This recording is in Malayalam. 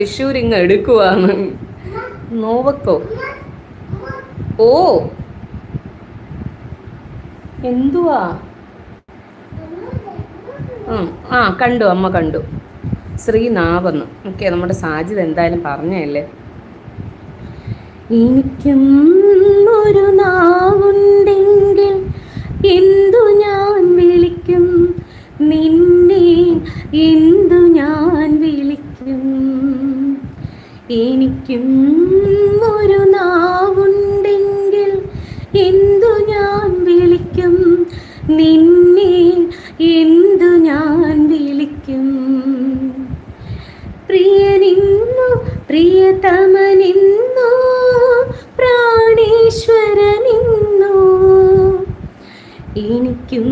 തൃശ്ശൂരിങ്ങ് എടുക്കുവാണ്. നോവക്കോ? ഓ എന്തുവാ? കണ്ടു, അമ്മ കണ്ടു. ശ്രീനാവെന്ന്. ഓക്കെ, നമ്മുടെ സാജിദ് എന്തായാലും പറഞ്ഞല്ലേ. എനിക്കും ഒരു നാവുണ്ടെങ്കിൽ എന്തു ഞാൻ വിളിക്കും നിന്നെ, എന്തു ഞാൻ വിളിക്കും. എനിക്കും ഒരു നാവുണ്ടെങ്കിൽ എന്തു ഞാൻ വിളിക്കും നിന്നെ, എന്തു ഞാൻ വിളിക്കും. പ്രിയനിന്നു, പ്രിയതമനിന്നു, പ്രാണേശ്വരനിന്നു. എനിക്കും